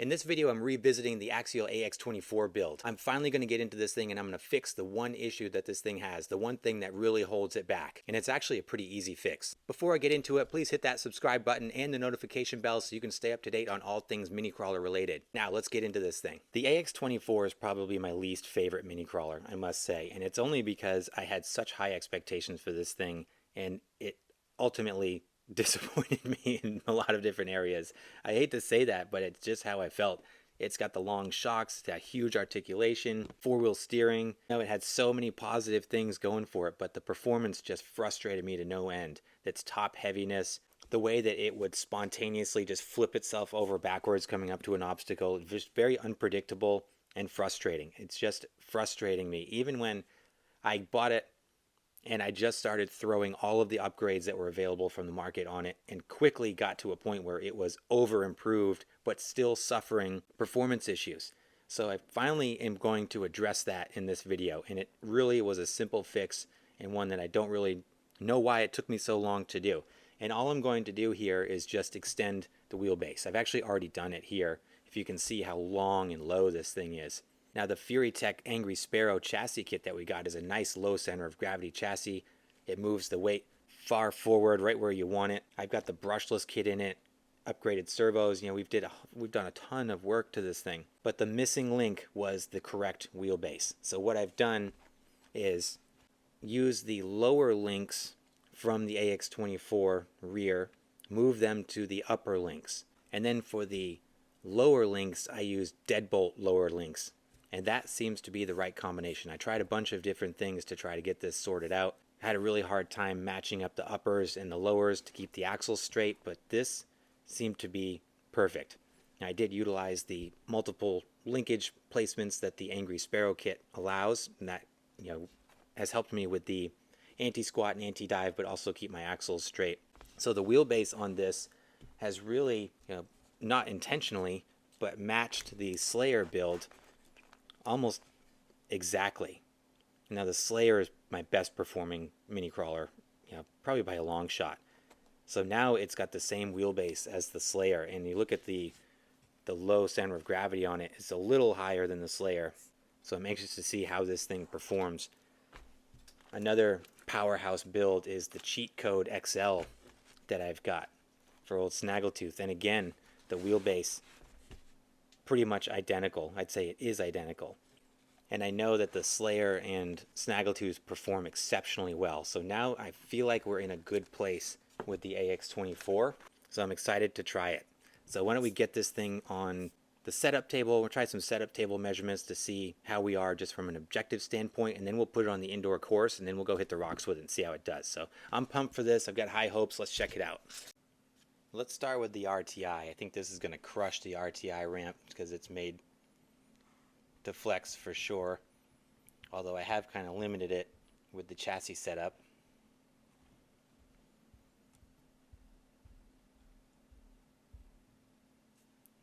In this video, I'm revisiting the Axial AX24 build. I'm finally going to get into this thing and I'm going to fix the one issue that this thing has, the one thing that really holds it back. And it's actually a pretty easy fix. Before I get into it, please hit that subscribe button and the notification bell so you can stay up to date on all things mini crawler related. Now let's get into this thing. The AX24 is probably my least favorite mini crawler, I must say. And it's only because I had such high expectations for this thing and it ultimately disappointed me in a lot of different areas. I hate to say that, but it's just how I felt. It's got the long shocks, it's got huge articulation, four-wheel steering. You know, it had so many positive things going for it, but the performance just frustrated me to no end. Its top heaviness, the way that it would spontaneously just flip itself over backwards coming up to an obstacle, just very unpredictable and frustrating. It's just frustrating me. Even when I bought it and I just started throwing all of the upgrades that were available from the market on it and quickly got to a point where it was over improved but still suffering performance issues. So I finally am going to address that in this video, and it really was a simple fix and one that I don't really know why it took me so long to do. And all I'm going to do here is just extend the wheelbase. I've actually already done it here, if you can see how long and low this thing is. Now the Fury Tech Angry Sparrow chassis kit that we got is a nice low center of gravity chassis. It moves the weight far forward, right where you want it. I've got the brushless kit in it, upgraded servos. You know, we've done a ton of work to this thing. But the missing link was the correct wheelbase. So what I've done is use the lower links from the AX24 rear, move them to the upper links. And then for the lower links, I use deadbolt lower links. And that seems to be the right combination. I tried a bunch of different things to try to get this sorted out. I had a really hard time matching up the uppers and the lowers to keep the axles straight, but this seemed to be perfect. Now, I did utilize the multiple linkage placements that the Angry Sparrow kit allows, and that, you know, has helped me with the anti-squat and anti-dive, but also keep my axles straight. So the wheelbase on this has really, you know, not intentionally, but matched the Slayer build almost exactly. Now the Slayer is my best performing mini crawler, you know, probably by a long shot. So now it's got the same wheelbase as the Slayer, and you look at the low center of gravity on it, it's a little higher than the Slayer. So I'm anxious to see how this thing performs. Another powerhouse build is the Cheat Code XL that I've got for old Snaggletooth, and again the wheelbase pretty much identical. I'd say it is identical. And I know that the Slayer and Snaggletooth perform exceptionally well. So now I feel like we're in a good place with the AX24. So I'm excited to try it. So why don't we get this thing on the setup table. We'll try some setup table measurements to see how we are just from an objective standpoint, and then we'll put it on the indoor course, and then we'll go hit the rocks with it and see how it does. So I'm pumped for this. I've got high hopes. Let's check it out. Let's start with the RTI. I think this is going to crush the RTI ramp because it's made to flex for sure. Although I have kind of limited it with the chassis setup.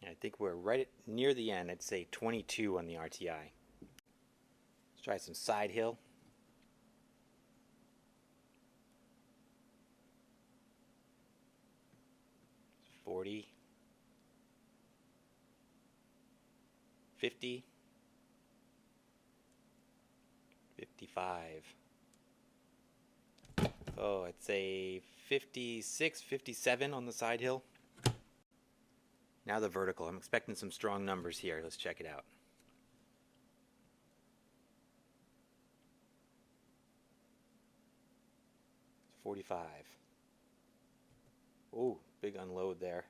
I think we're right near the end. I'd say 22 on the RTI. Let's try some side hill. $40, 50, 55. Oh, I'd say 56, 57 on the side hill. Now the vertical. I'm expecting some strong numbers here. Let's check it out. It's 45. Ooh, big unload there.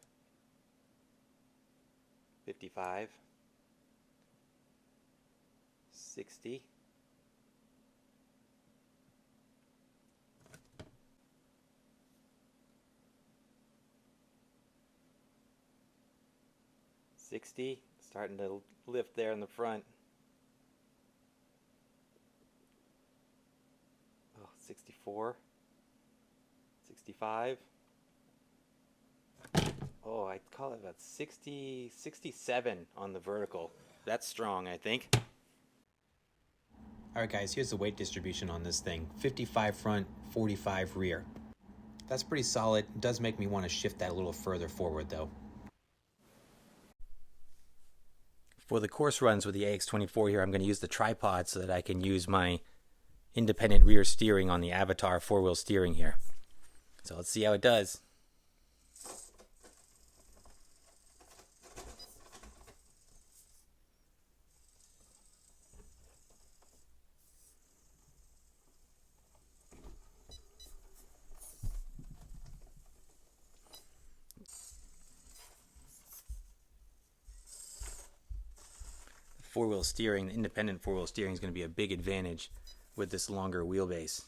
55. 60. 60, starting to lift there in the front. Oh, 64, 65. Oh, I'd call it about 60, 67 on the vertical. That's strong, I think. Alright guys, here's the weight distribution on this thing. 55 front, 45 rear. That's pretty solid. It does make me want to shift that a little further forward though. For the course runs with the AX24 here, I'm going to use the tripod so that I can use my independent rear steering on the Avatar 4-wheel steering here. So let's see how it does. Four-wheel steering, the independent four-wheel steering is going to be a big advantage with this longer wheelbase.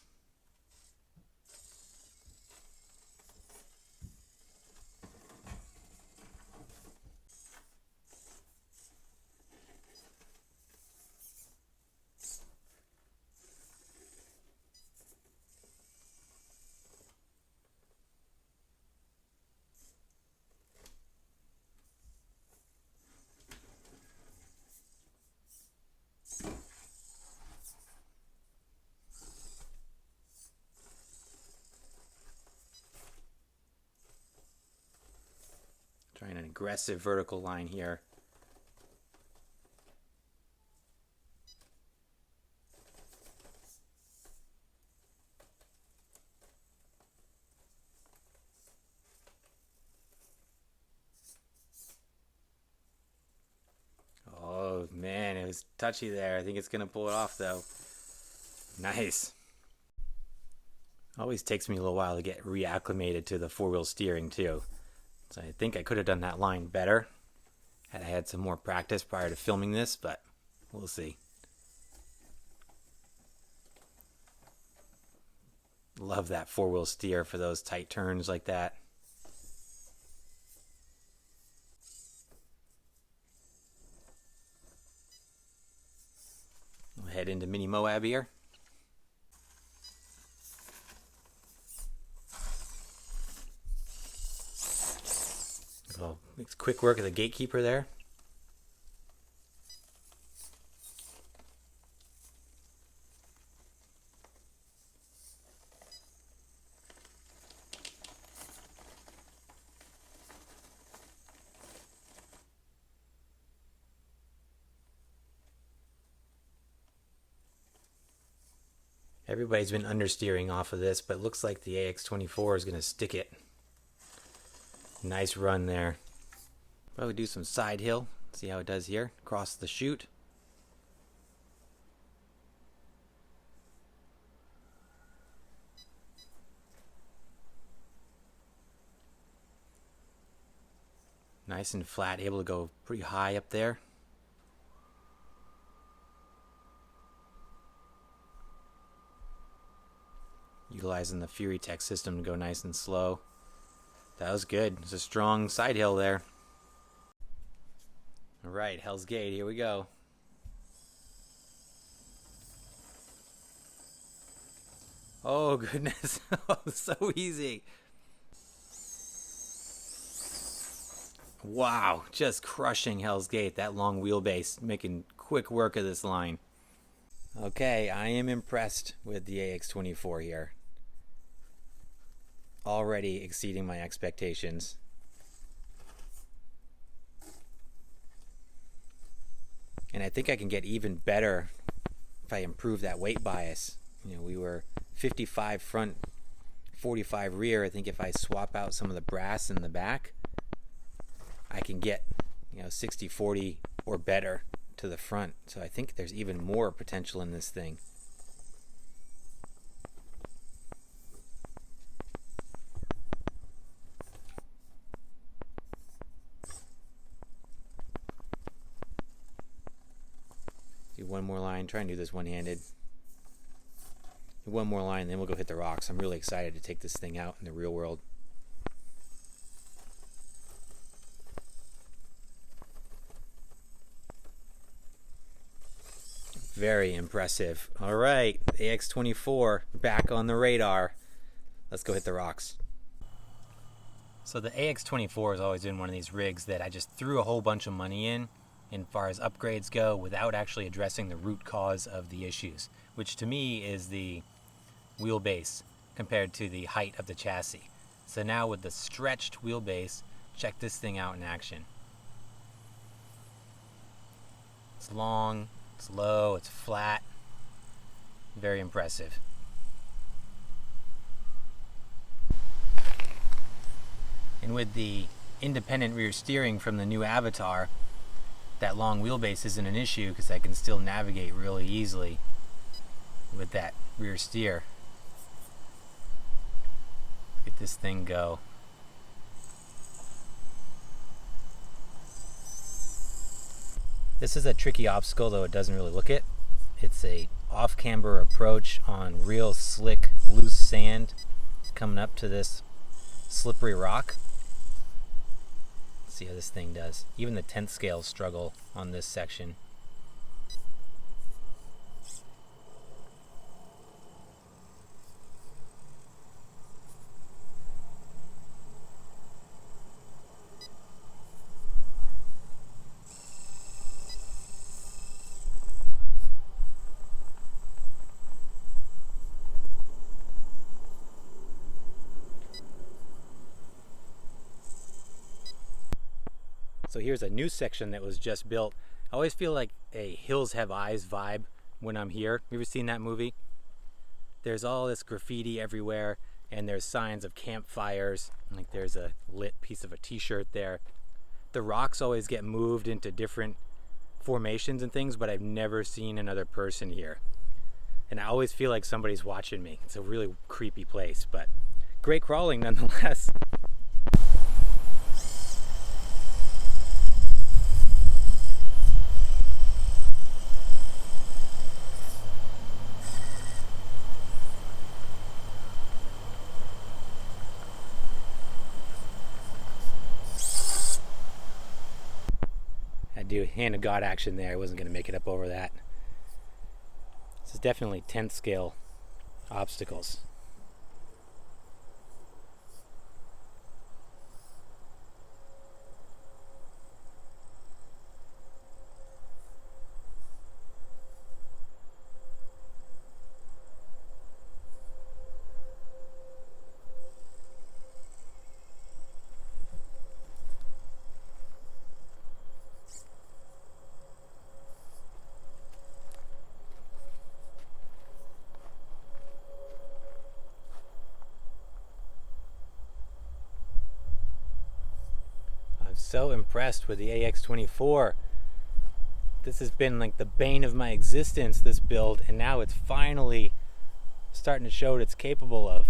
Trying an aggressive vertical line here. Oh man, it was touchy there. I think it's going to pull it off though. Nice. Always takes me a little while to get reacclimated to the four-wheel steering too. So I think I could have done that line better had I had some more practice prior to filming this, but we'll see. Love that four-wheel steer for those tight turns like that. We'll head into Mini Moab here. Well, it's quick work of the gatekeeper there. Everybody's been understeering off of this, but it looks like the AX24 is going to stick it. Nice run there. Probably do some side hill. See how it does here. Across the chute. Nice and flat. Able to go pretty high up there. Utilizing the Fury Tech system to go nice and slow. That was good. It's a strong side hill there. Alright, Hell's Gate, here we go. Oh goodness, so easy. Wow, just crushing Hell's Gate, that long wheelbase, making quick work of this line. Okay, I am impressed with the AX24 here. Already exceeding my expectations. And I think I can get even better if I improve that weight bias. You know, we were 55 front, 45 rear. I think if I swap out some of the brass in the back, I can get, 60-40 or better to the front. So I think there's even more potential in this thing. Do one more line. Try and do this one-handed. Do one more line, then we'll go hit the rocks. I'm really excited to take this thing out in the real world. Very impressive. All right, AX24 back on the radar. Let's go hit the rocks. So the AX24 has always been one of these rigs that I just threw a whole bunch of money in far as upgrades go, without actually addressing the root cause of the issues, which to me is the wheelbase compared to the height of the chassis. So now with the stretched wheelbase, check this thing out in action. It's long, it's low, it's flat. Very impressive. And with the independent rear steering from the new Avatar, that long wheelbase isn't an issue because I can still navigate really easily with that rear steer. Get this thing go. This is a tricky obstacle, though it doesn't really look it. It's a off-camber approach on real slick, loose sand coming up to this slippery rock. Let's see how this thing does. Even the 10th scales struggle on this section. So here's a new section that was just built. I always feel like a Hills Have Eyes vibe when I'm here. You ever seen that movie? There's all this graffiti everywhere, and there's signs of campfires. Like there's a lit piece of a t-shirt there. The rocks always get moved into different formations and things, but I've never seen another person here. And I always feel like somebody's watching me. It's a really creepy place, but great crawling nonetheless. Do hand of God action there. I wasn't going to make it up over that. This is definitely 10th scale obstacles. So impressed with the AX24. This has been like the bane of my existence, this build, and now it's finally starting to show what it's capable of.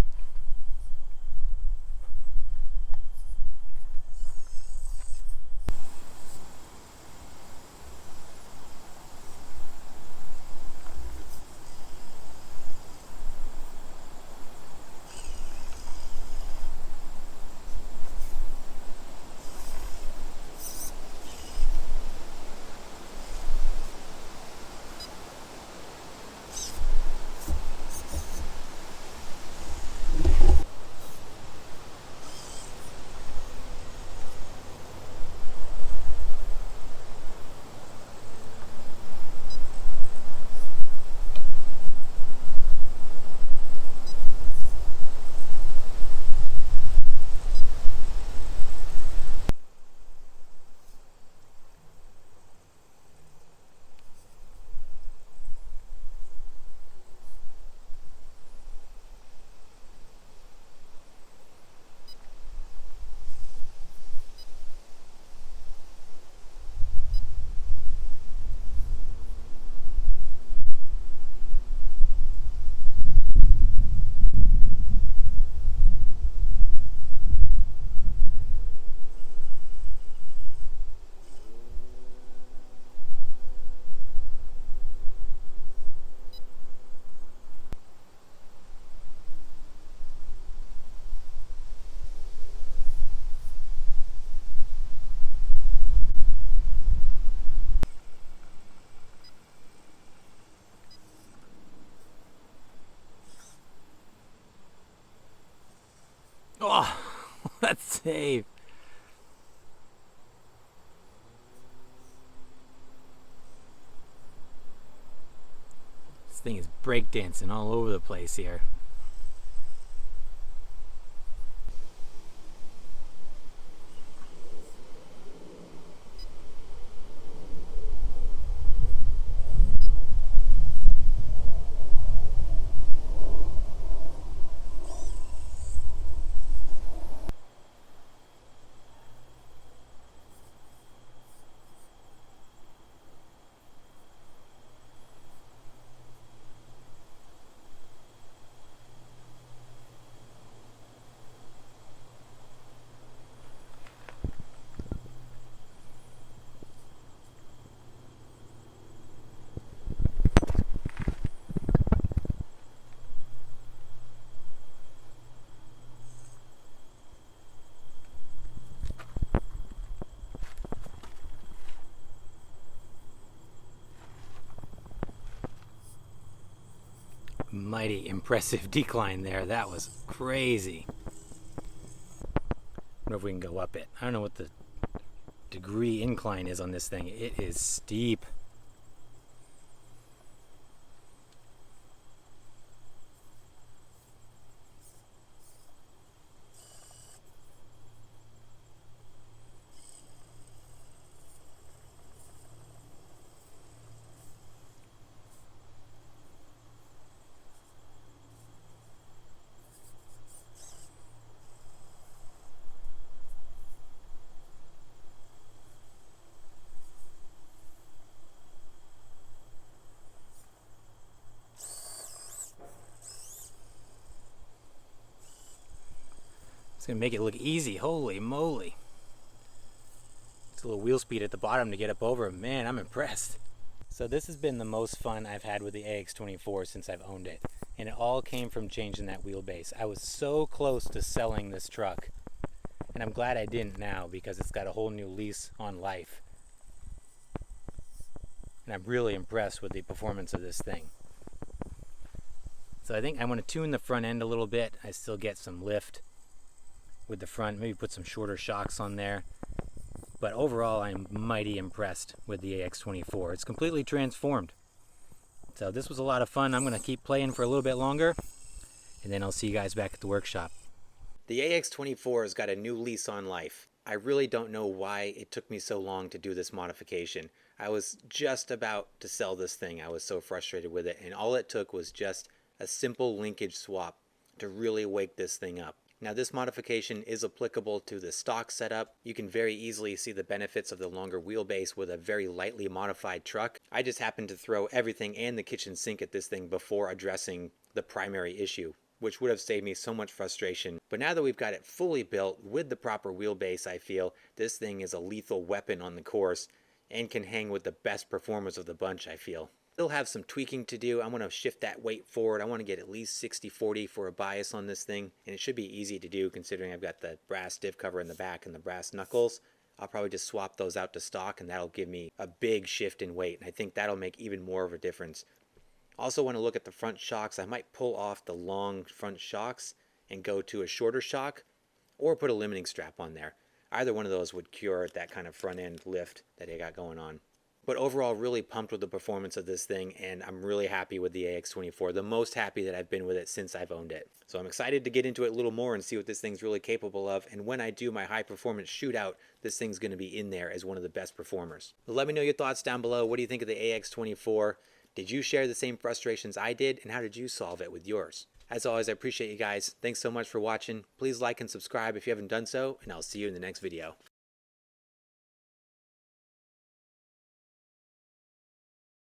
Oh, that save. This thing is breakdancing all over the place here. mighty impressive decline there. That was crazy. I wonder if we can go up it. I don't know what the degree incline is on this thing. It is steep. It's gonna make it look easy. Holy moly. It's a little wheel speed at the bottom to get up over. Man, I'm impressed. So this has been the most fun I've had with the AX24 since I've owned it. And it all came from changing that wheelbase. I was so close to selling this truck. And I'm glad I didn't now, because it's got a whole new lease on life. And I'm really impressed with the performance of this thing. So I think I want to tune the front end a little bit. I still get some lift with the front, maybe put some shorter shocks on there. But overall, I'm mighty impressed with the AX24. It's completely transformed. So this was a lot of fun. I'm going to keep playing for a little bit longer, and then I'll see you guys back at the workshop. The AX24 has got a new lease on life. I really don't know why it took me so long to do this modification. I was just about to sell this thing. I was so frustrated with it, and all it took was just a simple linkage swap to really wake this thing up. Now this modification is applicable to the stock setup. You can very easily see the benefits of the longer wheelbase with a very lightly modified truck. I just happened to throw everything and the kitchen sink at this thing before addressing the primary issue, which would have saved me so much frustration. But now that we've got it fully built with the proper wheelbase, I feel this thing is a lethal weapon on the course and can hang with the best performers of the bunch, I feel. Still have some tweaking to do. I want to shift that weight forward. I want to get at least 60-40 for a bias on this thing, and it should be easy to do considering I've got the brass diff cover in the back and the brass knuckles. I'll probably just swap those out to stock, and that'll give me a big shift in weight, and I think that'll make even more of a difference. Also want to look at the front shocks. I might pull off the long front shocks and go to a shorter shock, or put a limiting strap on there. Either one of those would cure that kind of front end lift that I got going on. But overall, really pumped with the performance of this thing, and I'm really happy with the AX24, the most happy that I've been with it since I've owned it. So I'm excited to get into it a little more and see what this thing's really capable of, and when I do my high performance shootout, this thing's going to be in there as one of the best performers. But let me know your thoughts down below. What do you think of the AX24? Did you share the same frustrations I did, and how did you solve it with yours? As always, I appreciate you guys. Thanks so much for watching. Please like and subscribe if you haven't done so, and I'll see you in the next video.